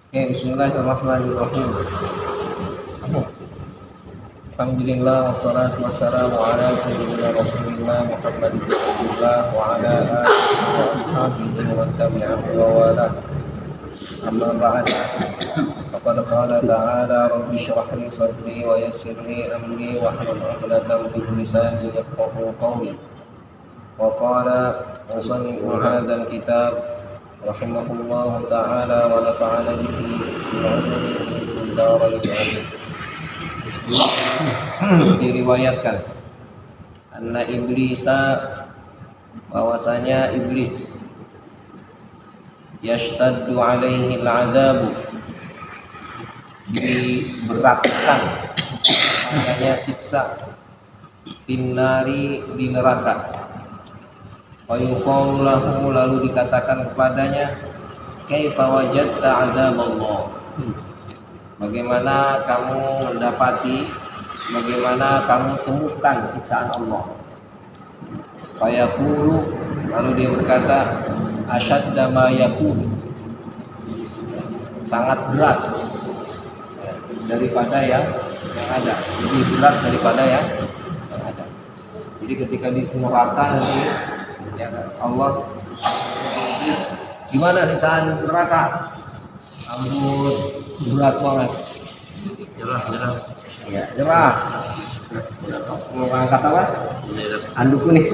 Oke, bismillahirrahmanirrahim. Alhamdulillah wassalatu wassalamu ala sayyidina Rasulillah Muhammad bin Abdullah wa ala alihi wa ashabihi wa tabi'ahu wa wala. Amma ba'd. Faqad qala ta'ala rabbi shrah li sadri wa yassir li amri wa hlul 'uqdatam min lisani yafqahu qawli. Wa qala musannifu hadzal kitab rahimahullahu ta'ala wa nafa'ana bihi fi 'ulumihi fid dharain amin. Diriwayatkan anna iblisa, bahwasanya iblis, yashtaddu alaihi al'adabu, diberatkan adanya siksa, finnari, di neraka. Wa yuqalu lahu, lalu dikatakan kepadanya, kaifa wajadta 'adzaballah, bagaimana kamu mendapati, bagaimana kamu temukan siksaan Allah. Fayaqulu, lalu dia berkata, asyadda ma yakun, sangat berat daripada yang ada, lebih berat daripada yang ada. Jadi ketika di neraka nanti ya Allah, gimana siksaan neraka? Ampun, berat banget. Nyerah. Ya, nyerah. Mau angkat apa? Anduk nih.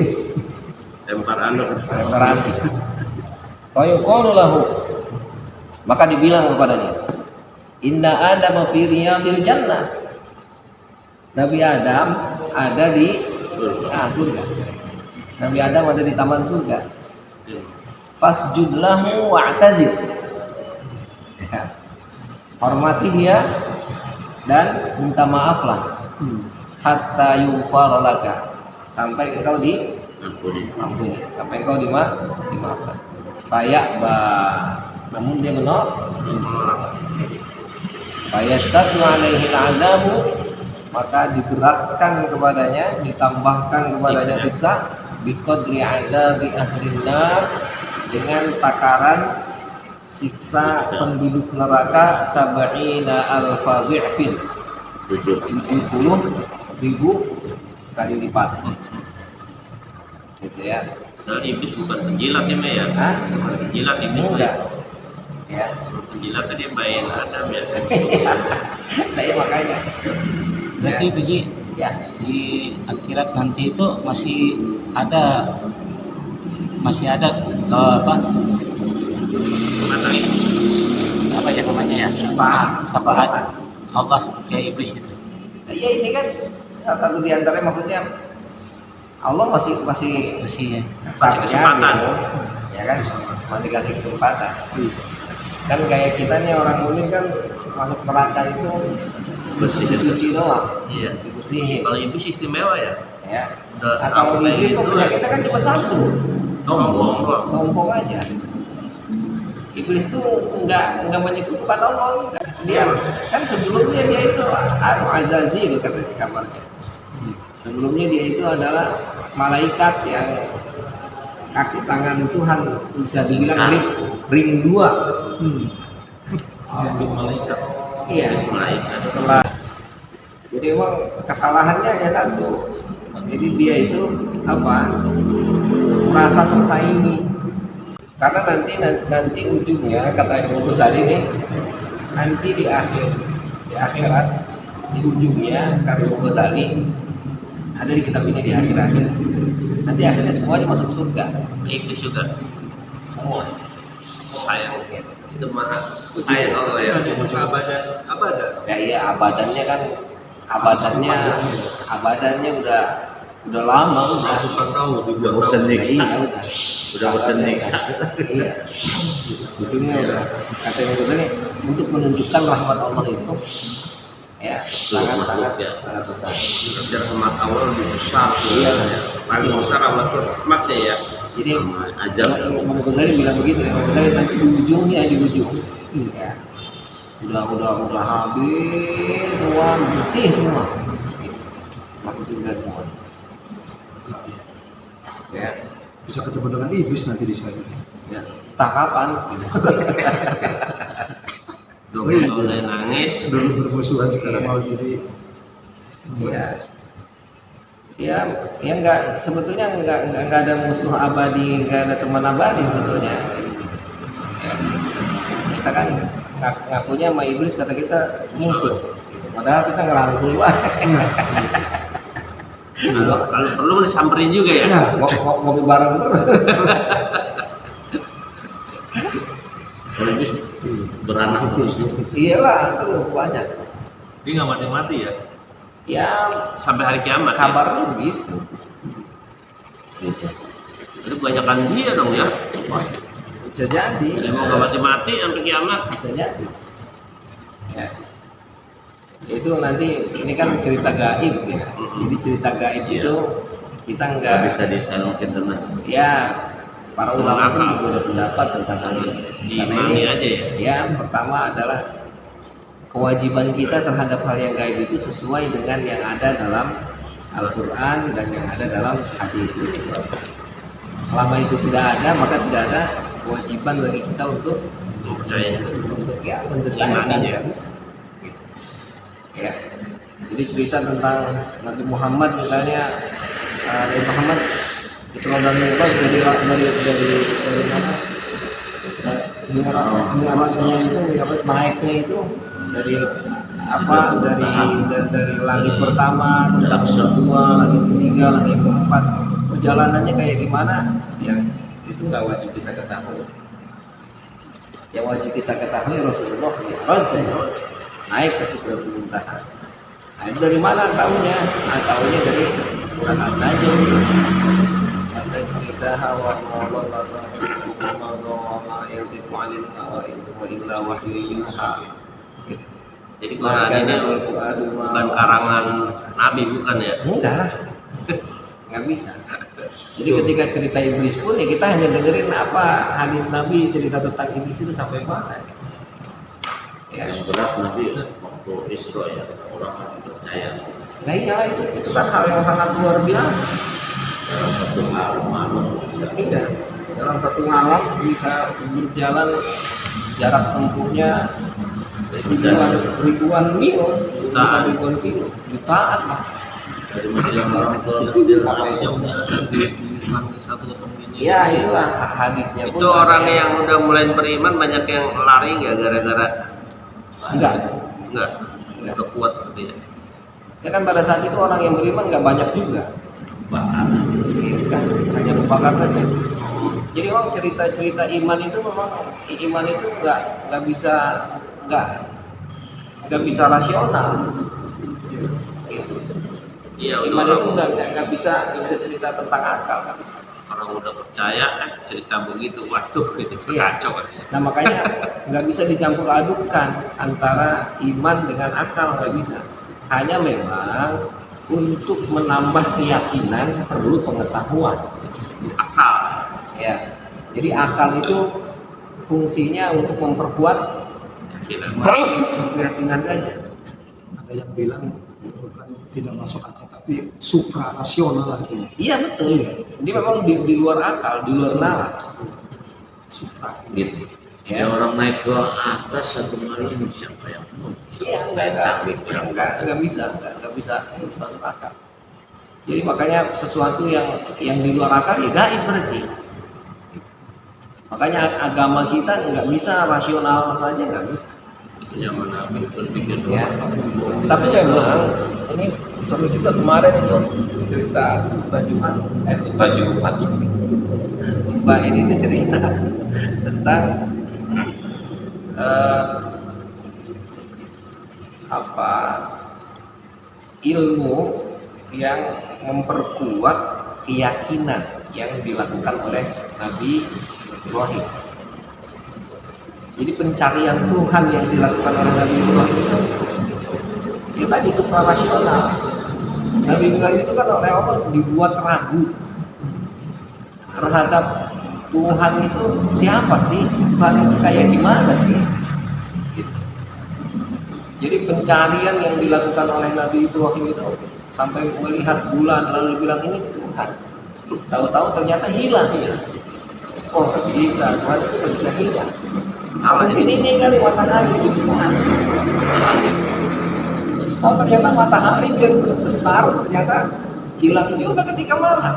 Lempar anduk. Lemparan. Wa yuqalu lahu, maka dibilang kepadanya, inna adama fi riyadil jannah, Nabi Adam ada di surga. Nabi Adam ada di taman surga. Fasjud lahu wa'tazir, ya. Hormati dia dan minta maaflah, hatta yughfar laka, sampai engkau diampuni, sampai engkau dimaafkan. Faya'ba, namun dia menolak. Fayashtaddu alaihi al'adabu, maka diberatkan kepadanya, ditambahkan kepadanya siksa, biqadri 'adzabi ahlin nar, dengan takaran siksa penduduk neraka sab'ina alfa dhi'fin, 70.000 kali lipat. Gitu ya. Nah, iblis bukan penjilat ya, Maya? Hah? Bukan penjilat iblis, Enggak. Maya. Ya. Penjilat tadi main Adam ya. Nah, ya makanya. Berarti Biji, Ya. di akhirat nanti itu masih ada apa ya namanya ya, syafaat Allah ke iblis itu. Nah, ya ini kan salah satu di antaranya, maksudnya Allah masih Masih saatnya kesempatan. gitu. Ya kan? Masih kasih kesempatan. Kan kayak kita nih orang mukmin kan masuk neraka itu Bersih. dicuci doang. Iya. Dibersihin. Kalau iblis istimewa ya. Ya. Udah Nah, kalau sampai iblis gitu kok penyakitnya kan cuma satu. Sombong doang. Sombong aja. Iblis tuh enggak menyekutukan Allah, enggak. Dia kan sebelumnya dia itu Azazil, kata di kamarnya. Sebelumnya dia itu adalah malaikat yang kaki tangan Tuhan, bisa dibilang ring 2. Malaikat. Iya, Malaikat. setelah. Jadi emang kesalahannya hanya satu. Jadi dia itu merasa tersaingi. Karena nanti ujungnya, kata Imam Ghazali nih, nanti di akhirat, di ujungnya kata Imam Ghazali, ada di kitab ini, di akhir-akhir, nanti akhirnya semuanya masuk surga, Iblis juga. semua. Sayang. Itu maha sayang Allah ya. Ya iya, abadannya kan, abadannya udah lama, Udah bosan nyiksa. Iya, Udah bosan nyiksa. Iya. Ujungnya udah, kata Imam Ghazali, untuk menunjukkan rahmat Allah itu ya sangat besar. Rahmat Allah lebih besar. Iya. Paling besar rahmatnya ya. Jadi Ajar. Imam Ghazali bilang begitu, Imam Ghazali nanti di ujung, ya udah habis semua, bersih semua, masuk surga semua. Ya, Bisa ketemu dengan iblis nanti di sana. ya. Tak kapan? Gitu. mulai nangis. Dulu bermusuhan sekarang mau jadi Ya nggak, sebetulnya nggak ada musuh abadi, nggak ada teman abadi sebetulnya. Ya. Kita kan ngakunya sama iblis, kata kita musuh, padahal kita ngerangkul Kalau perlu disamperin juga ya. ngopi bareng terus. Kalau itu beranak terus. Iyalah, terus banyak. Dia nggak mati-mati ya. Ya Sampai hari kiamat. kabarnya begitu. Gitu. Jadi kebanyakan dia dong ya. Bisa jadi. Dia mau nggak mati-mati sampai kiamat. Bisa jadi. Ya. Itu nanti ini kan cerita gaib ya. Jadi cerita gaib Iya. itu kita Nggak nggak bisa disamakan dengan ya, para ulama pun Akal. juga udah pendapat tentang hal ini. Karena Diimami ini aja ya. yang pertama adalah kewajiban kita terhadap hal yang gaib itu sesuai dengan yang ada dalam Al-Quran dan yang ada dalam hadis. Selama itu tidak ada, maka tidak ada kewajiban bagi kita untuk Percaya. mendetailkan Imani, ya. nggak bisa. Gitu. Ya. Jadi cerita tentang Nabi Muhammad misalnya, Nabi Muhammad Isra dan Mi'raj dari mana? Mi'rajnya itu, naiknya itu dari apa? Dari langit pertama, terus langit kedua, langit ketiga, langit keempat. Perjalanannya kayak gimana? Yang itu nggak wajib kita ketahui. Yang wajib kita ketahui Rasulullah Mi'raj naik ke Sidratul Muntaha. Nah, itu dari mana tahunya? Nah, tahunya dari surat An-Najm. An-Najm kita hawa Allah la yantiqu 'anil hawa in huwa illa wahyu yuha. Jadi Quran ini bukan karangan Nabi, bukan ya? Enggak lah. Nggak bisa. Jadi ketika cerita iblis pun ya kita hanya dengerin apa hadis Nabi cerita tentang iblis itu sampai mana. Ya. yang berat Nabi waktu Isra ya, orang tidak percaya. Nah iyalah, itu kan hal yang sangat luar biasa. Dalam satu malam bisa. Tidak, dalam satu malam bisa berjalan jarak tempuhnya ribuan mil, ribuan kilo, jutaan lah. Dari menjelang malam ke menjelang Ya itulah hadisnya pun. Itu orang yang udah mulai beriman banyak yang lari nggak gara-gara enggak. Udah kuat gitu ya. Ya kan pada saat itu orang yang beriman nggak banyak juga. bahkan Gitu kan, hanya membakar saja. Jadi memang cerita-cerita iman itu memang iman itu nggak bisa rasional. Gitu. Iya, Iman udah itu orang, nggak bisa cerita tentang akal, nggak bisa. orang udah percaya cerita begitu, waduh itu Iya. kacau. Nah makanya nggak bisa dicampur adukkan antara iman dengan akal, nggak bisa. Hanya memang untuk menambah keyakinan perlu pengetahuan. Akal. Ya, jadi akal itu fungsinya untuk memperkuat keyakinan saja. ada yang bilang bukan tidak masuk akal tapi supra rasional lagi. Iya betul. Dia memang di luar akal, di luar nalar. Supra. Gitu. ya Ya. orang naik ke atas satu malam siapa yang mau? Iya, nggak bisa masuk akal. Jadi makanya sesuatu yang di luar akal ya gaib berarti. Makanya agama kita nggak bisa rasional saja, nggak bisa. Zaman Nabi berpikir Ya. Tapi memang ini seru juga kemarin itu cerita khutbah Jumat. Khutbah ini itu cerita tentang ilmu yang memperkuat keyakinan yang dilakukan oleh Nabi Ibrahim. Jadi pencarian Tuhan yang dilakukan oleh Nabi Ibrahim itu ya tadi suprarasional. Nabi Ibrahim itu kan oleh Allah dibuat ragu terhadap Tuhan itu siapa sih? Tuhan itu kayak gimana sih? Gitu. Jadi pencarian yang dilakukan oleh Nabi Ibrahim itu sampai melihat bulan lalu bilang ini Tuhan. Tahu-tahu ternyata hilang ya. Oh nggak bisa, Tuhan itu nggak bisa hilang. Mungkin ini kali matahari lebih besar. Oh ternyata matahari biar besar, ternyata hilang juga ketika malam.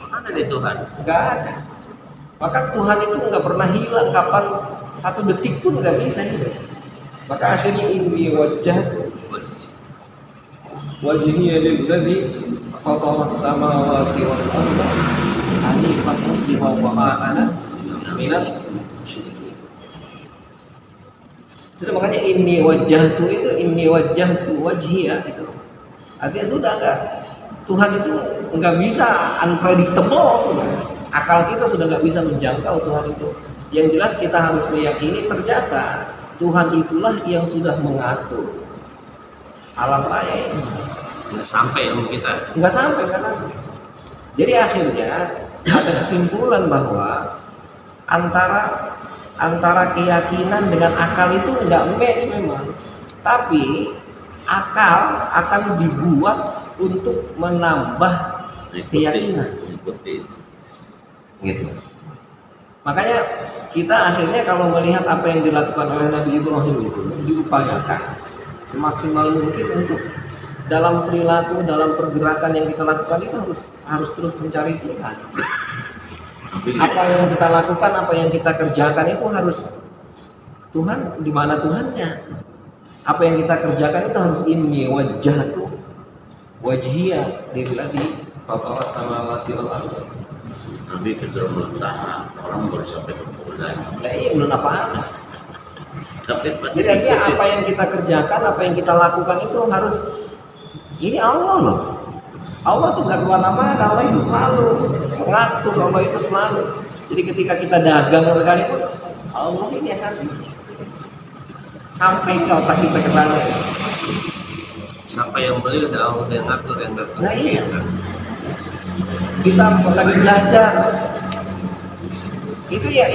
Mana nih Tuhan? Enggak ada. Maka Tuhan itu nggak pernah hilang, kapan satu detik pun nggak bisa hilang. Maka akhirnya ini wajah wajhiya lilladzi fatara as-samawati wal arda hanifan musliman wa ma ana minal musyrikin. Sudah, makanya ini wajah tu wajhiya itu. Artinya sudah enggak, Tuhan itu nggak bisa, unpredictable sudah. Akal kita sudah nggak bisa menjangkau Tuhan itu. Yang jelas kita harus meyakini ternyata Tuhan itulah yang sudah mengatur alam raya ini. Nggak sampai ilmu kita. Nggak sampai. Jadi akhirnya ada kesimpulan bahwa antara keyakinan dengan akal itu nggak match memang. Tapi akal akan dibuat untuk menambah keyakinan. Ikuti. Gitu. Makanya kita akhirnya kalau melihat apa yang dilakukan oleh Nabi Ibrahim itu diupayakan semaksimal mungkin untuk dalam perilaku, dalam pergerakan yang kita lakukan itu harus terus mencari Tuhan. Apa yang kita lakukan, apa yang kita kerjakan itu harus Tuhan, di mana Tuhannya. Apa yang kita kerjakan itu harus ini wajhatu wajhiya lilladzi fatara as-samawati wal arda. Nabi kita bertahan, orang baru sampai ke bulan. Nah, iya belum apa-apa. Tapi pasti Jadi artinya apa yang kita kerjakan, apa yang kita lakukan itu harus, ini Allah loh. Allah tuh gak kemana-mana, Allah itu selalu mengatur, Allah itu selalu. Jadi ketika kita dagang sekalipun, Allah ini akan sampai ke otak kita ke sana. Sampai yang beli udah Allah yang ngatur, yang ngatur. Nah iya. Kita lagi belajar, itu ya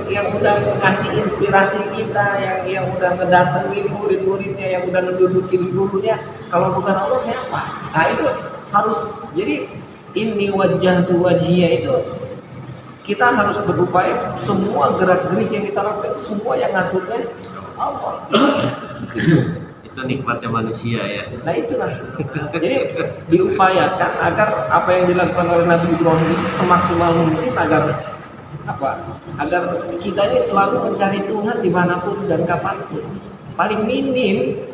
yang udah ngasih inspirasi kita, yang udah ngedatengin murid-muridnya, yang udah ngedudukin gurunya. Kalau bukan Allah siapa? Nah itu harus, jadi ini wajah tu wajhiya itu kita harus berupaya semua gerak-gerik yang kita lakukan semua yang ngaturnya Allah. Itu nikmatnya manusia ya. Nah itulah. Jadi diupayakan agar apa yang dilakukan oleh Nabi Ibrahim itu semaksimal mungkin agar apa? Agar kita ini selalu mencari Tuhan dimanapun dan kapanpun. Paling minim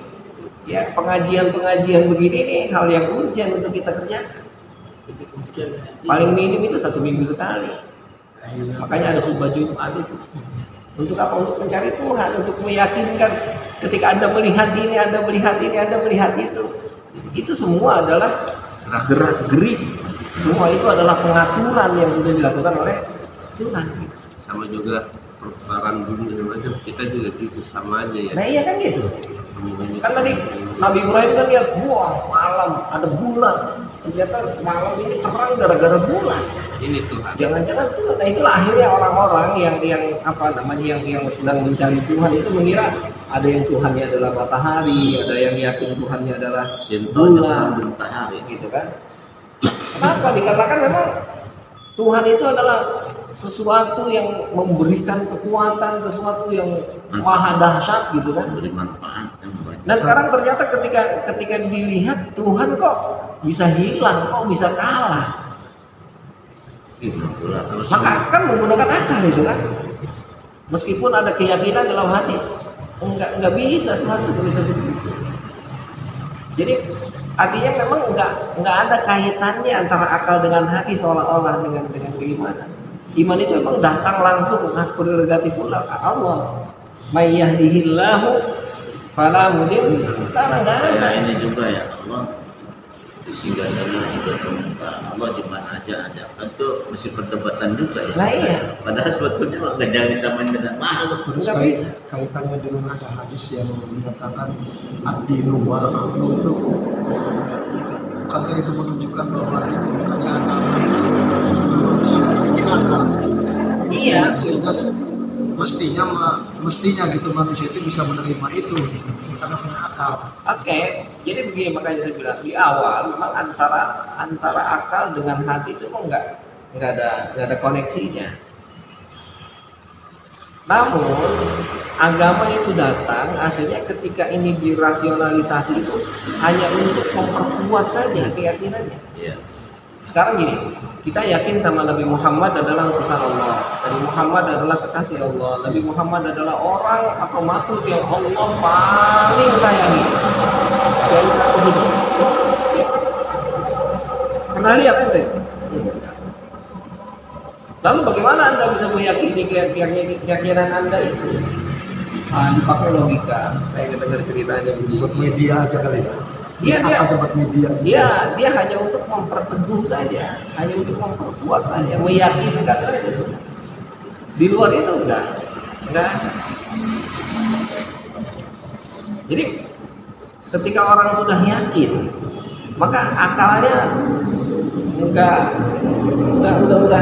ya pengajian-pengajian begini nih hal yang urgent untuk kita kerjakan. Paling minim itu 1 minggu sekali. Makanya ada khutbah Jumat itu. Untuk apa? Untuk mencari Tuhan, untuk meyakinkan ketika Anda melihat ini, Anda melihat ini, Anda melihat itu. Itu semua adalah gerak-gerik. Semua itu adalah pengaturan yang sudah dilakukan oleh Tuhan. Sama juga perputaran bumi dan macam kita juga gitu sama aja ya. Nah iya kan gitu. Kan tadi Nabi Ibrahim kan lihat, wah malam ada bulan. Ternyata malam ini terang gara-gara bulan. Ini Tuhan. Jangan-jangan Tuhan. Nah itulah akhirnya orang-orang yang apa namanya yang sedang mencari Tuhan itu mengira ada yang Tuhannya adalah matahari, ada yang yakin Tuhannya adalah bulan, matahari. gitu kan? Kenapa? Dikarenakan memang Tuhan itu adalah sesuatu yang memberikan kekuatan, sesuatu yang maha dahsyat gitu kan? Beri manfaat yang banyak. Nah sekarang ternyata ketika dilihat Tuhan kok bisa hilang, kok bisa kalah. Maka akan menggunakan akal itu kan. Meskipun ada keyakinan dalam hati, enggak bisa Tuhan itu bisa begitu. Jadi artinya memang enggak ada kaitannya antara akal dengan hati seolah-olah dengan keimanan. Iman itu memang datang langsung hak prerogatif Allah. May yahdihillahu fala mudhill lahu. Nah, ini juga ya Allah disinggasana juga permukaan Allah di mana aja ada. Kan tuh mesti perdebatan juga ya. Nah iya. Padahal sebetulnya nggak jangan disamain dengan makhluk. Terus Nggak bisa. kaitannya dengan ada hadis yang menyatakan ad-dinu wal aqlu itu bukankah itu menunjukkan bahwa itu bukannya agama ini akal. Iya. Sehingga mestinya gitu manusia itu bisa menerima itu karena punya akal. Oke, jadi begini makanya saya bilang di awal memang antara akal dengan hati itu memang nggak ada koneksinya. Namun agama itu datang akhirnya ketika ini dirasionalisasi itu hanya untuk memperkuat saja keyakinannya. Iya. Sekarang gini, kita yakin sama Nabi Muhammad adalah utusan Allah, Nabi Muhammad adalah kekasih Allah, Nabi Muhammad adalah orang atau makhluk yang Allah paling sayangi. Ya itu begitu. Ya. Pernah lihat ente? Lalu bagaimana Anda bisa meyakini keyakinan Anda itu? Dipakai logika. Saya dengar ceritanya Buat begini. media aja kali ya. Dia Buat media. dia hanya untuk memperteguh saja, hanya untuk memperkuat saja, meyakinkan saja. Di luar itu enggak. Jadi ketika orang sudah yakin, maka akalnya udah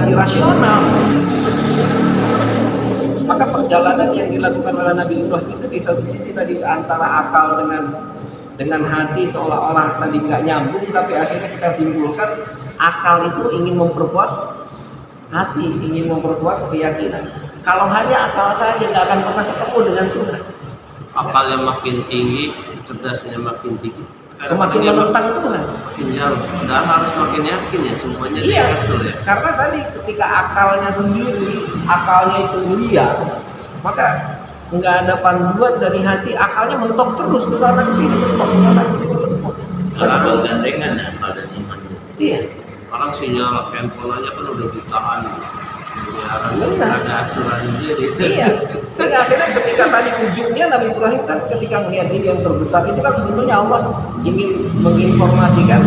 irasional. Maka perjalanan yang dilakukan oleh Nabi Ibrahim itu di satu sisi tadi antara akal dengan hati seolah-olah tadi nggak nyambung, tapi akhirnya kita simpulkan akal itu ingin memperkuat hati, ingin memperkuat keyakinan. Kalau hanya akal saja nggak akan pernah ketemu dengan Tuhan. Akalnya makin tinggi, cerdasnya makin tinggi. Semakin menentang Tuhan. Makin jauh. Dan harus makin yakin ya semuanya Iya, diatur ya. karena tadi ketika akalnya sendiri, akalnya itu liar, maka nggak ada panduan dari hati, akalnya mentok terus ke sana ke sini, mentok ke sana ke sini, mentok. Karena bergandengan ya akal dan iman. Iya, Orang sinyal handphone aja kan udah jutaan. Miliaran. Benar. Ada aturan jadi. iya. Sehingga akhirnya ketika tadi ujungnya Nabi Ibrahim kan ketika melihat ini yang terbesar itu kan sebetulnya Allah ingin menginformasikan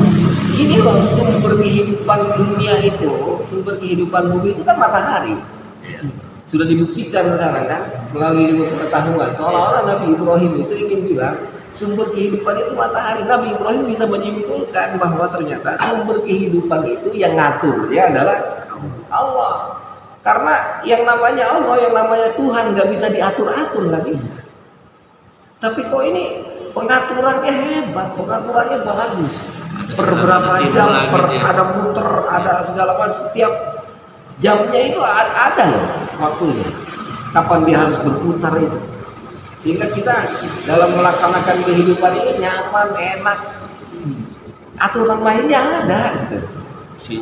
ini loh sumber kehidupan dunia itu, sumber kehidupan bumi itu kan matahari. Sudah dibuktikan sekarang kan melalui ilmu pengetahuan. Seolah-olah Nabi Ibrahim itu ingin bilang sumber kehidupan itu matahari. Nabi Ibrahim bisa menyimpulkan bahwa ternyata sumber kehidupan itu yang ngaturnya adalah Allah. Karena yang namanya Allah, yang namanya Tuhan nggak bisa diatur-atur, nggak bisa. Tapi kok ini pengaturannya hebat, pengaturannya bagus. Per berapa jam, ada muter, ada segala macam, setiap jamnya itu ada loh waktunya. Kapan dia harus berputar itu. Sehingga kita dalam melaksanakan kehidupan ini nyaman, enak. Aturan mainnya ada gitu.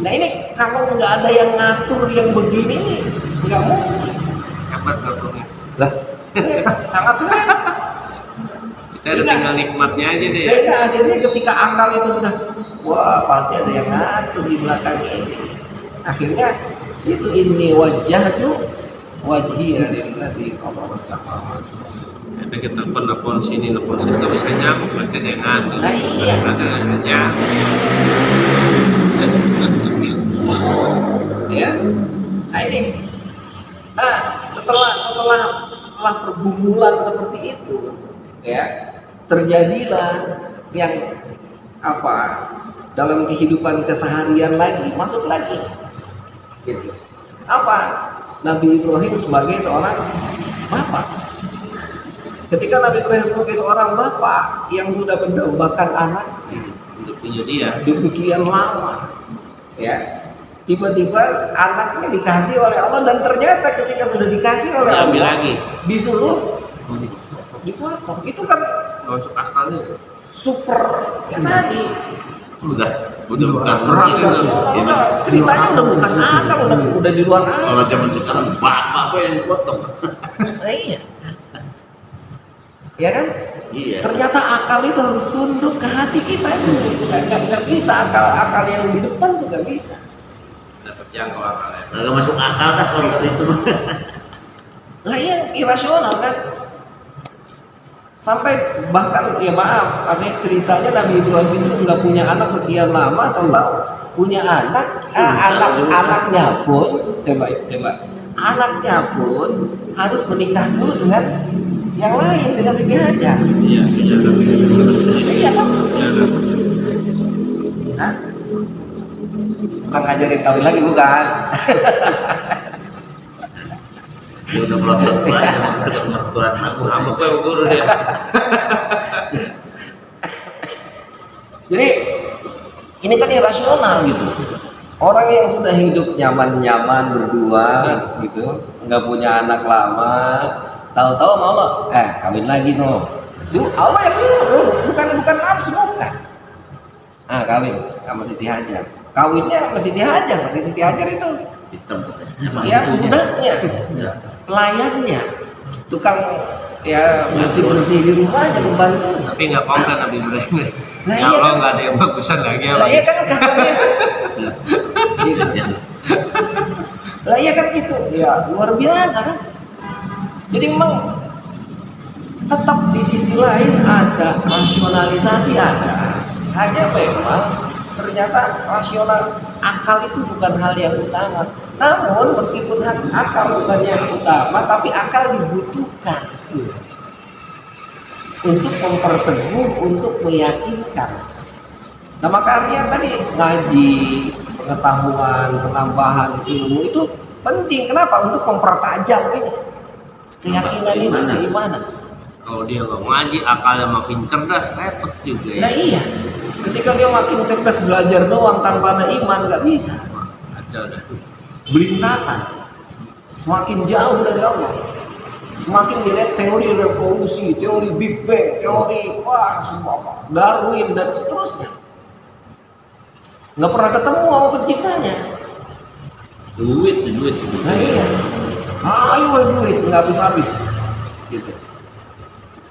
Nah ini kalau nggak ada yang ngatur yang begini nih nggak mungkin. Hebat ngaturnya. Lah, sangat hebat. Kita udah tinggal nikmatnya aja deh. Sehingga akhirnya ketika akal itu sudah, wah pasti ada yang ngatur di belakang ini. Akhirnya itu ini wajah tuh wajhi lillahi qabla samawati. Kita telepon sini nggak bisa nyambung pasti ada yang ngatur. Nah, iya. Ada aja. Ya, nah ini, setelah pergumulan seperti itu, ya terjadilah yang apa dalam kehidupan keseharian lagi masuk lagi, gitu. Apa Nabi Ibrahim sebagai seorang bapak. Ketika Nabi Ibrahim sebagai seorang bapak yang sudah mendambakan anaknya, Udah punya dia. demikian lama, ya tiba-tiba anaknya dikasih oleh Allah dan ternyata ketika sudah dikasih oleh Diambil Allah lagi. disuruh dipotong. Itu kan Nggak masuk akalnya. super ya tadi Udah bukan rasional, udah ceritanya udah bukan akal, udah di luar akal. Kalau zaman sekarang bapak apa yang potong? Iya, ya kan? Iya. Ternyata akal itu harus tunduk ke hati kita itu. Nggak bisa akal yang di depan tuh nggak bisa. Udah terjangkau akalnya. Nggak masuk akal dah kalau kata itu. Lah yang irasional kan. Sampai bahkan ya maaf, artinya ceritanya Nabi Ibrahim itu nggak punya anak sekian lama, tahu punya anak, anaknya pun coba anaknya pun harus menikah dulu dengan yang lain, dengan si Hajar. Iya kan. Iya kan? Iya kan. Hah? Bukan ngajarin kawin lagi, bukan? Dia udah melotot banyak maksudnya mertuan aku. Apa kok guru dia? Jadi ini kan irasional gitu. Orang yang sudah hidup nyaman-nyaman berdua gitu, nggak punya anak lama, tahu-tahu mau Allah, kawin lagi no. Allah yang nyuruh, bukan nafsu, bukan. Kawin sama Siti Hajar. Kawinnya sama Siti Hajar, pakai Siti Hajar itu. Hitam katanya. Emang Ya itu budaknya, ya. pelayannya, tukang ya bersih-bersih di rumahnya, membantu. Tapi nggak konten Nabi Ibrahim. Nah, Ya iya Allah kan? nggak ada yang bagusan lagi apa? Lah iya kan kasarnya. Gitu. Lah iya kan gitu. Ya luar biasa kan. Jadi memang tetap di sisi lain ada rasionalisasi ada. Hanya memang ternyata rasional akal itu bukan hal yang utama. Namun meskipun akal bukan yang utama, tapi akal dibutuhkan untuk memperteguh, untuk meyakinkan. Nah makanya tadi ngaji, pengetahuan, penambahan ilmu itu penting. Kenapa? Untuk mempertajam ini keyakinan ini, keimanan. Kalau dia nggak ngaji, akalnya makin cerdas, repot juga ya. Nah iya, ketika dia makin cerdas belajar doang tanpa ada iman nggak bisa. Kacau dah. Belingsatan, semakin jauh dari Allah, semakin dilihat teori revolusi, teori Big Bang, teori semua Darwin dan seterusnya. Nggak pernah ketemu sama penciptanya. Duit. Nah iya, ayo duit nggak habis-habis. Gitu.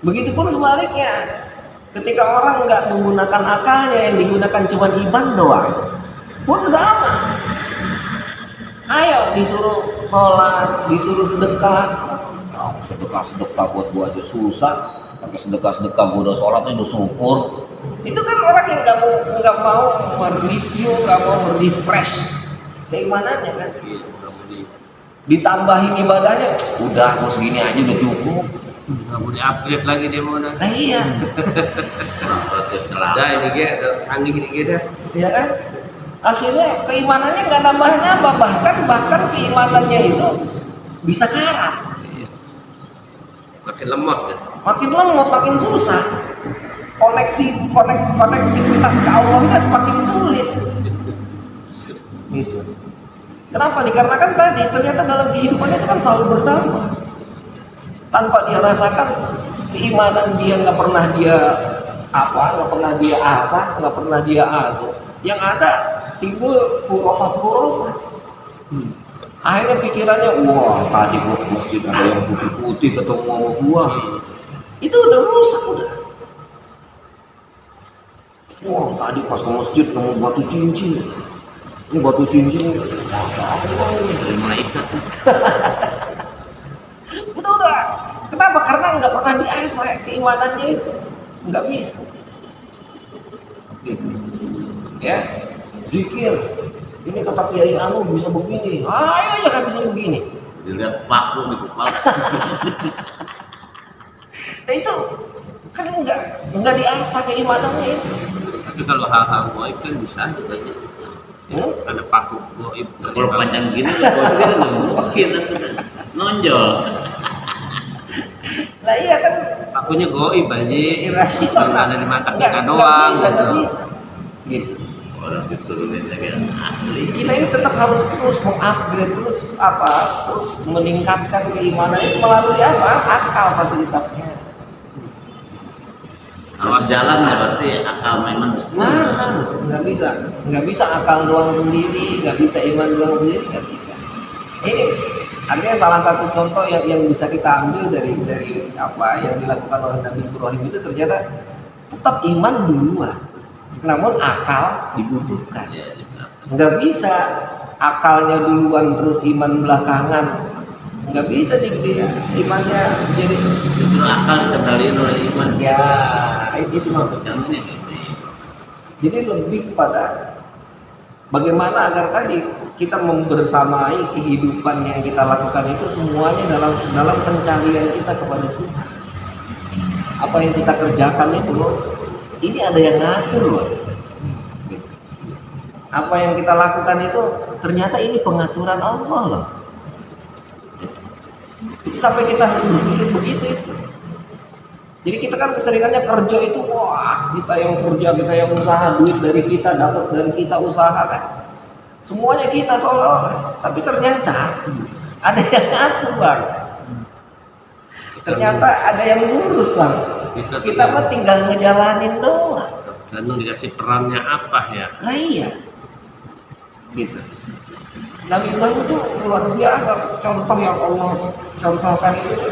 Begitupun sebaliknya, ketika orang nggak menggunakan akalnya, yang digunakan cuma iman doang, pun sama. Ayo disuruh sholat, disuruh sedekah, sedekah buat gua aja susah, pakai sedekah gua udah sholat udah syukur. Itu kan orang yang nggak mau mereview, nggak mau merefresh keimanannya kan. Ditambahin ibadahnya, udah mau segini aja udah cukup. Nggak mau di-upgrade lagi dia mau dah. Nah iya, Dah ini dia, canggih ini dia dah. ya kan? Akhirnya keimanannya nggak nambah-nambah, bahkan keimanannya itu bisa karat, Makin lemot dah. makin lemot, makin susah. Konektivitas ke Allah itu semakin sulit. Gitu. Kenapa? Dikarenakan tadi ternyata dalam kehidupannya itu kan selalu bertambah. Tanpa dia rasakan keimanan dia nggak pernah dia nggak pernah dia asah, nggak pernah dia asuh. Yang ada timbul hurufat. Akhirnya pikirannya, wah tadi gua ke masjid ada yang putih-putih ketemu sama gua. Itu udah rusak udah. Wah tadi pas ke masjid nemu batu cincin. Ini batu cincin, masa apa ini? Dari malaikat. Udah. Kenapa? Karena nggak pernah diasah keimanannya itu, nggak bisa. Ya, zikir. Ini kata Kiai Anu bisa begini. Ayo aja kan bisa begini. Dilihat paku di kepala. Nah itu kan nggak diasah keimanannya itu. Tapi kalau hal-hal gaib kan bisa aja banyak. Ada paku gaib. Kalau panjang gini, kalau gini nggak mungkin itu kan nonjol. Lah iya kan. Pakunya gaib aja. Irasional. Nggak ada di mata kita doang. Nggak bisa. Gitu. Orang diturunin lagi yang asli. Kita ini tetap harus terus mengupgrade, terus meningkatkan keimanan itu melalui akal fasilitasnya. Kalau sejalan ya berarti akal memang Nah, harus nggak bisa akal doang sendiri, nggak bisa iman doang sendiri, nggak bisa. Ini artinya salah satu contoh yang bisa kita ambil dari apa yang dilakukan oleh Nabi Ibrahim itu ternyata tetap iman duluan. Namun akal dibutuhkan. Nggak bisa akalnya duluan terus iman belakangan. Nggak bisa imannya jadi justru akal dikendalikan oleh iman. ya itu maksudnya. Yang ini. Jadi lebih kepada bagaimana agar tadi kita membersamai kehidupan yang kita lakukan itu semuanya dalam pencarian kita kepada Tuhan. Apa yang kita kerjakan itu ini ada yang ngatur loh. Apa yang kita lakukan itu ternyata ini pengaturan Allah loh. Itu sampai kita harus berpikir begitu itu. Jadi kita kan keseringannya kerja itu, wah kita yang kerja, kita yang usaha, duit dari kita dapat dari kita usaha kan. Semuanya kita seolah-olah. Tapi ternyata Ada yang ngatur bang. Ternyata ada yang ngurus bang. Kita mah tinggal ngejalanin doang. Tergantung dikasih perannya apa ya. Nah iya, gitu. Nabi Ibrahim itu luar biasa. Contoh yang Allah contohkan itu,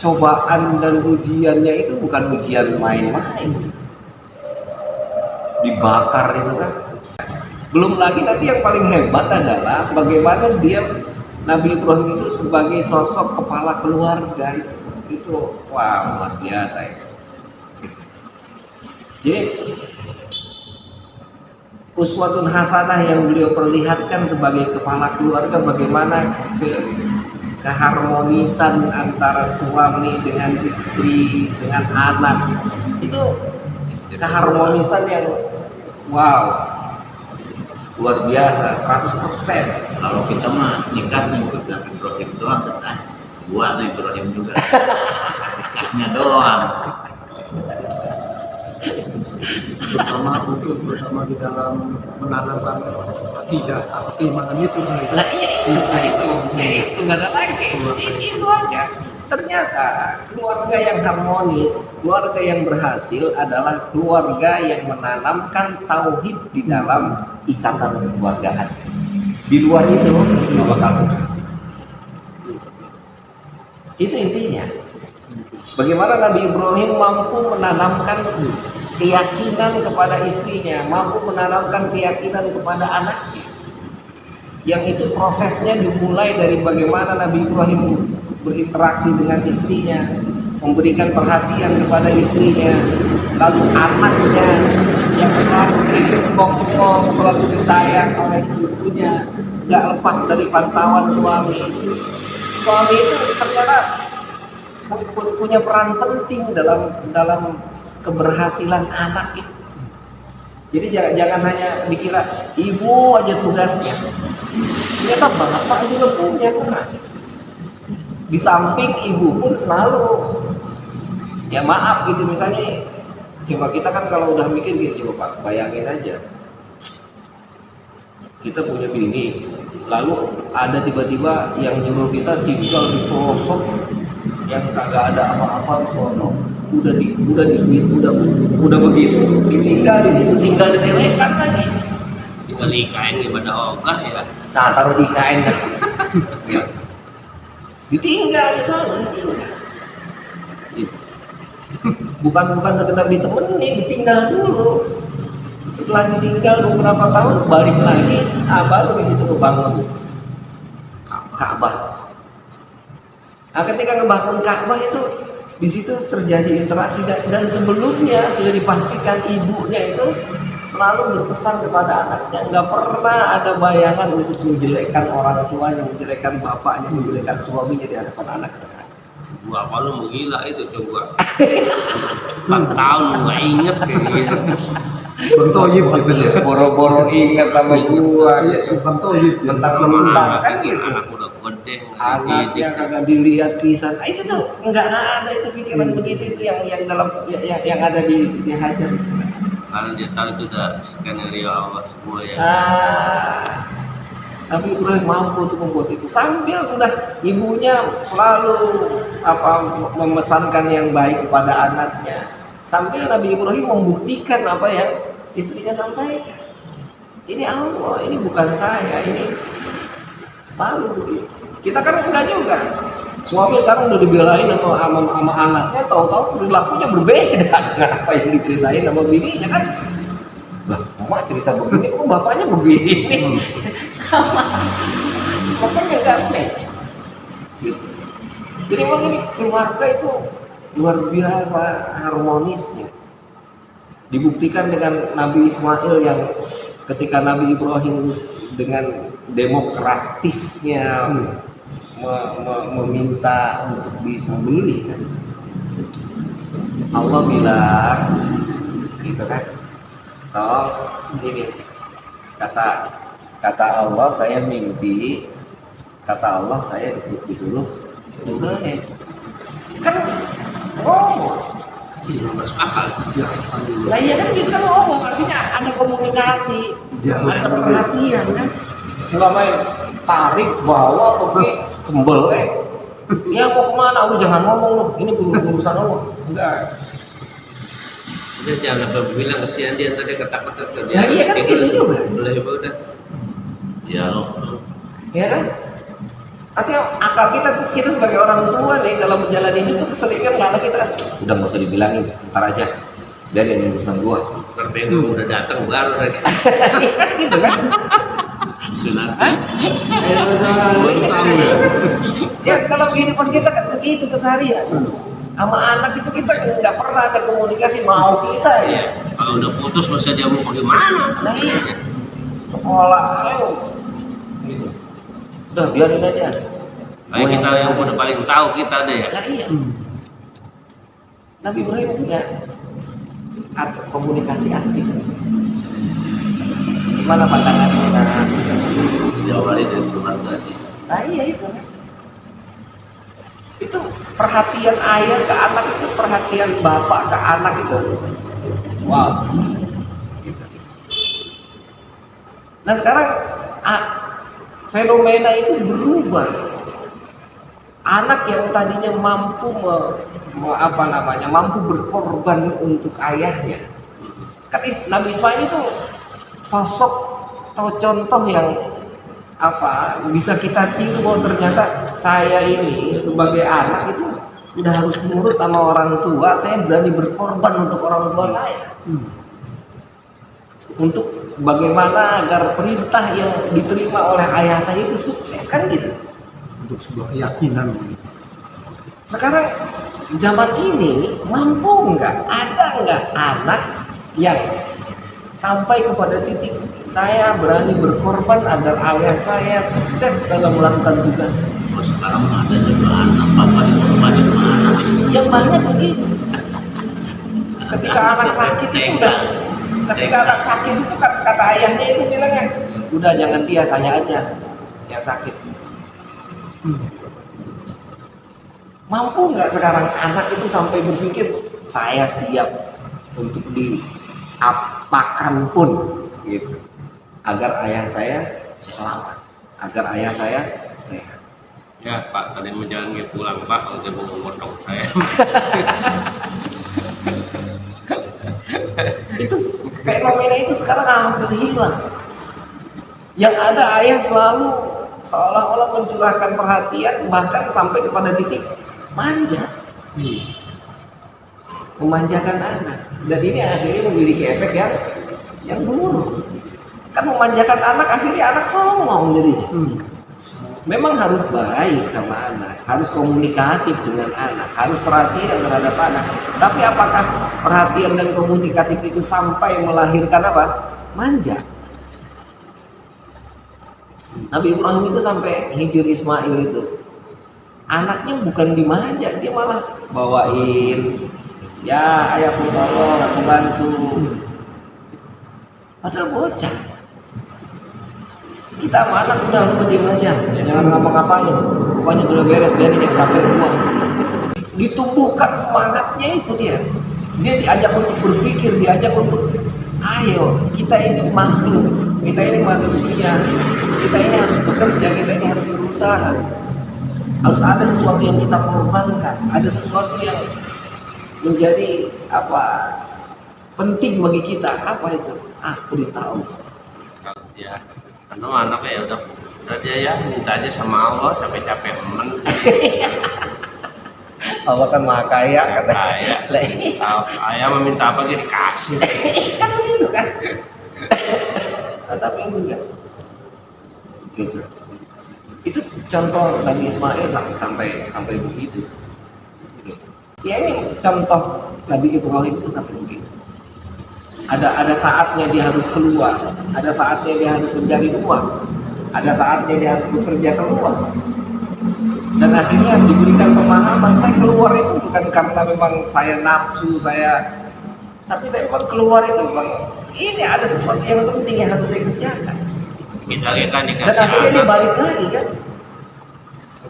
cobaan dan ujiannya itu bukan ujian main-main. Dibakar itu kan. Belum lagi nanti yang paling hebat adalah bagaimana dia Nabi Ibrahim itu sebagai sosok kepala keluarga itu wah luar biasa ya. Jadi uswatun hasanah yang beliau perlihatkan sebagai kepala keluarga, bagaimana keharmonisan antara suami dengan istri dengan anak, itu keharmonisan yang wow luar biasa 100%. Kalau kita mah nikah ikut Nabi Ibrahim doang kita. Gua Nabi Ibrahim juga. Nikahnya doang. Bersama di dalam menanamkan akidah atau keimanan itu. Lah iya itu nggak ada lagi. Itu aja. Ternyata keluarga yang harmonis, keluarga yang berhasil adalah keluarga yang menanamkan tauhid di dalam ikatan kekeluargaan. Di luar itu nggak bakal sukses. Itu intinya. Bagaimana Nabi Ibrahim mampu menanamkan keyakinan kepada istrinya, mampu menanamkan keyakinan kepada anaknya. Yang itu prosesnya dimulai dari bagaimana Nabi Ibrahim berinteraksi dengan istrinya, memberikan perhatian kepada istrinya, lalu anaknya yang selalu dikongkong, selalu disayang oleh ibunya, nggak lepas dari pantauan suami. Suami itu ternyata punya peran penting dalam keberhasilan anak itu. Jadi jangan hanya dikira ibu aja tugasnya. Ternyata bapak juga punya peran. Di samping ibu pun selalu ya maaf gitu, misalnya coba kita kan kalau udah mikir gini, coba Pak bayangin aja kita punya bini, lalu ada tiba-tiba yang nyuruh kita tinggal di pelosok yang kagak ada apa-apa sono, udah di situ udah begitu ditinggal di situ, tinggal didelekan lagi, Tinggal IKN gimana ogah ya. nah taruh di IKN dah. Ya. Ditinggal di sana, ditinggal. Gitu. Bukan sekedar ditemenin, ditinggal dulu. Setelah ditinggal beberapa tahun balik lagi, baru di situ ngebangun Ka'bah. Nah, ketika ngebangun Ka'bah itu di situ terjadi interaksi dan sebelumnya sudah dipastikan ibunya itu selalu berpesan kepada anaknya, nggak pernah ada bayangan untuk menjelekkan orang tuanya, menjelekkan bapaknya, menjelekkan suaminya di hadapan anaknya. Gua apa lu mau gila itu coba. 4 tahun nggak inget kayak gitu. Bang Toyib gitu ya. Boro-boro ingat sama gua. Iya, Bang Toyib. Mentang-mentang kan gitu. Anak udah gede, Anaknya kagak dilihat pisan. Itu tuh nggak ada itu pikiran begitu, itu yang dalam yang ada di Siti Hajar. karena dia tahu itu udah skenario Allah semua ya. Nabi Ibrahim mampu untuk membuat itu sambil sudah ibunya selalu memesankan yang baik kepada anaknya, sambil Nabi Ibrahim membuktikan apa yang istrinya sampaikan. Ini Allah, ini bukan saya, ini selalu begitu. Kita kan enggak juga. Suami sekarang udah dibelain sama anaknya, tahu-tahu perilakunya berbeda dengan apa yang diceritain sama bininya kan. Lah, emak cerita begini, kok bapaknya begini? Makanya nggak match. Gitu. Jadi memang ini keluarga itu luar biasa harmonisnya. Dibuktikan dengan Nabi Ismail yang ketika Nabi Ibrahim dengan demokratisnya meminta untuk disembelih kan. Allah bilang gitu kan. Tolong ini kata Allah saya mimpi, kata Allah saya disuruh nyembelih. Kan Masuk akal. lah iya kan gitu kan ngomong, artinya ada komunikasi, ada perhatian kan. Nggak main tarik bawa pergi sembel ya mau kemana, lu jangan ngomong lu, ini urusan Allah. Enggak. Dia jangan bilang kesian dia tadi ketak-ketak dia. Ya iya kan gitu juga. Boleh udah. Dialog. Ya kan? Artinya akal kita sebagai orang tua nih dalam menjalani hidup tuh keseringan nggak ada kita kan, udah nggak usah dibilangin, ntar aja, biarin ini urusan gua. Terbengong udah datang baru lagi. Gitu kan? Sunat. Ya dalam kehidupan kita kan begitu keseharian. Sama anak itu kita nggak pernah ada komunikasi mau kita ya. Iya. Kalau udah putus masa dia mau bagaimana? Nah iya. Sekolah, ayo. Gitu. Udah biarin aja. Kayak kita yang udah paling tahu kita deh ya. Nah, iya. Nabi Ibrahim punya komunikasi aktif. Gimana pandangannya? Diawali dari keluarga dia. Nah iya itu kan. Itu perhatian ayah ke anak itu, perhatian bapak ke anak itu. Wow. Nah sekarang fenomena itu berubah. Anak yang tadinya mampu mampu berkorban untuk ayahnya. Kan Nabi Ismail itu sosok atau contoh yang bisa kita tiru bahwa ternyata saya ini sebagai anak itu udah harus nurut sama orang tua, saya berani berkorban untuk orang tua saya. Untuk bagaimana agar perintah yang diterima oleh ayah saya itu sukses kan gitu. Untuk sebuah keyakinan. Sekarang zaman ini mampu ada nggak anak yang sampai kepada titik saya berani berkorban agar ayah saya sukses dalam melakukan tugas. Oh, sekarang ada juga anak papa dikorbanin sama anak. Yang banyak begitu. Ketika anak sakit itu kata ayahnya itu bilangnya, udah jangan dia, saya aja yang sakit. Mampu nggak sekarang anak itu sampai berpikir saya siap untuk diapakan pun gitu agar ayah saya selamat, agar ayah saya sehat. Ya Pak, tadi mau jalan dia pulang Pak, kalau dia mau memotong saya. Itu fenomena itu sekarang hampir hilang. Yang ada ayah selalu seolah-olah mencurahkan perhatian, bahkan sampai kepada titik manja, memanjakan anak. Dan ini akhirnya memiliki efek yang buruk. Kan memanjakan anak akhirnya anak songong jadinya. Memang harus baik sama anak, harus komunikatif dengan anak, harus perhatian terhadap anak. Tapi apakah perhatian dan komunikatif itu sampai melahirkan apa? Manja. Nabi Ibrahim itu sampai hijir Ismail itu, anaknya bukan dimanja, dia malah bawain, ya ayah tolong aku bantu. Padahal bocah. Kita sama anak udah lu diam aja, jangan ngapa-ngapain. Pokoknya udah beres, biarin yang capek uang. Ditumbuhkan semangatnya itu dia. Dia diajak untuk berpikir, diajak untuk ayo, kita ini makhluk, kita ini manusia, kita ini harus bekerja, kita ini harus berusaha. Harus ada sesuatu yang kita korbankan, ada sesuatu yang menjadi penting bagi kita. Apa itu? Beritahu. Ya, karena anaknya ya udah dia ya minta aja sama Allah, capek-capek men. Allah kan maha kaya, Kaya. Ayah meminta apa dia dikasih. Kan begitu kan? Tapi enggak. Gitu. Itu contoh Nabi Ismail sampai begitu. Ya ini contoh Nabi Ibrahim itu sampai begitu. Ada saatnya dia harus keluar, ada saatnya dia harus mencari uang, ada saatnya dia harus bekerja keluar. Dan akhirnya diberikan pemahaman, saya keluar itu bukan karena memang saya nafsu, tapi saya memang keluar itu memang ini ada sesuatu yang penting yang harus saya kerjakan. Kita lihat kan Dan dikasih akhirnya dia anak. balik lagi kan.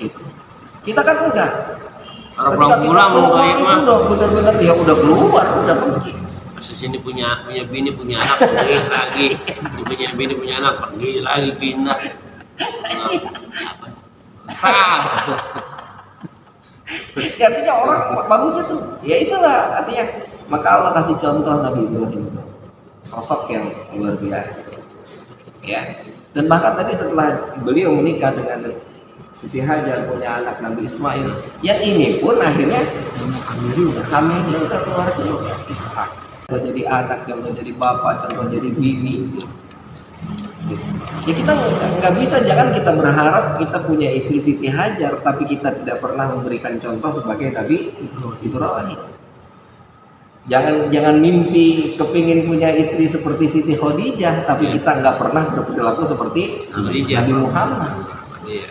Gitu. Kita kan enggak. Orang pulang keluar mau itu mah. udah benar-benar dia udah keluar, udah pergi. Pas sini punya bini punya anak pergi lagi, punya bini punya anak pergi lagi pindah. Nah, apa? Ya, artinya orang manusia tuh, ya itulah artinya. Maka Allah kasih contoh Nabi Ibrahim, sosok yang luar biasa. Ya, dan bahkan tadi setelah beliau menikah dengan Siti Hajar, punya anak Nabi Ismail, yang ini pun akhirnya hamil juga, keluar juga Ishak. Contoh jadi anak, contoh jadi bapak, contoh jadi bibi. Ya kita nggak bisa, jangan kita berharap kita punya istri Siti Hajar tapi kita tidak pernah memberikan contoh sebagai Nabi Ibrahim. Jangan mimpi kepingin punya istri seperti Siti Khadijah tapi kita nggak pernah berperilaku seperti Nabi Muhammad. Iya.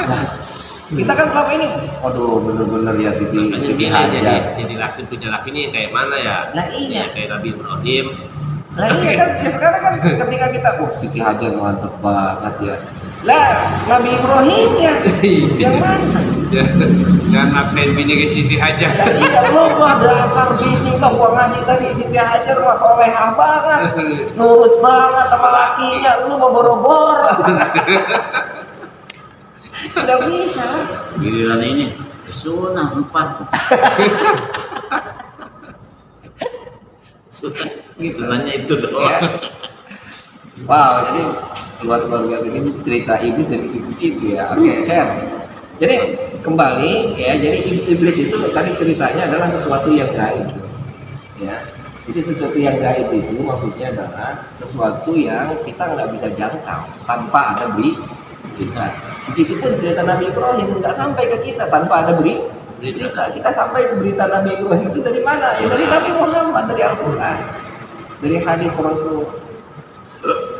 Nah, kita kan selama ini, waduh bener-bener ya Siti Hajar. Jadi laki punya laki ini kayak mana ya? Nah, iya. Ya, kayak Nabi Ibrahim. Lah iya kan, ya sekarang kan ketika kita, Siti Hajar mantep banget ya. Lah Nabi Ibrahim ya, yang mantep. Jangan maksain bini ke Siti Hajar. Lah iya, lo mah dasar bini lo, gua ngaji tadi Siti Hajar mah solehah banget, nurut banget sama lakinya, lu mau boro-boro. Nggak bisa. Giliran ini sunah 4. Sunahnya itu doang. Ya. Wow, jadi luar biasa ini cerita iblis dari situ-situ ya. Oke, share. Jadi kembali ya, jadi iblis itu tadi ceritanya adalah sesuatu yang gaib. Ya. Jadi sesuatu yang gaib itu maksudnya adalah sesuatu yang kita nggak bisa jangkau tanpa ada berita. Begitupun cerita Nabi Ibrahim nggak sampai ke kita tanpa ada berita. Kita sampai ke berita Nabi Ibrahim itu dari mana? Ya dari Nabi Muhammad, dari Al-Quran, dari hadis Rasul.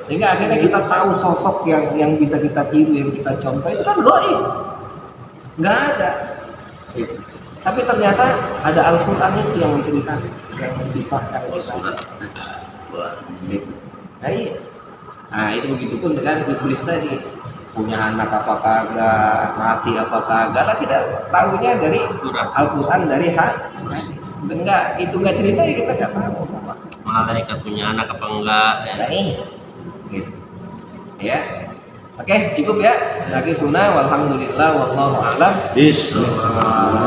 Sehingga akhirnya kita tahu sosok yang bisa kita tiru, yang kita contoh itu kan gaib, nggak ada. Gitu. Tapi ternyata ada Al-Quran itu yang menceritakan, yang mengisahkan Surat gitu. Nah iya. Nah itu begitupun dengan iblis tadi, punya anak apa kagak, mati apa kagak, lah kita tahunya dari Al-Quran, dari hadis. Enggak, itu nggak cerita ya kita nggak tahu. Malaikat punya anak apa enggak? Ya. Nah iya. Gitu. Ya. Oke, cukup ya. Lagi walhamdulillah wallahu a'lam. Bismillah.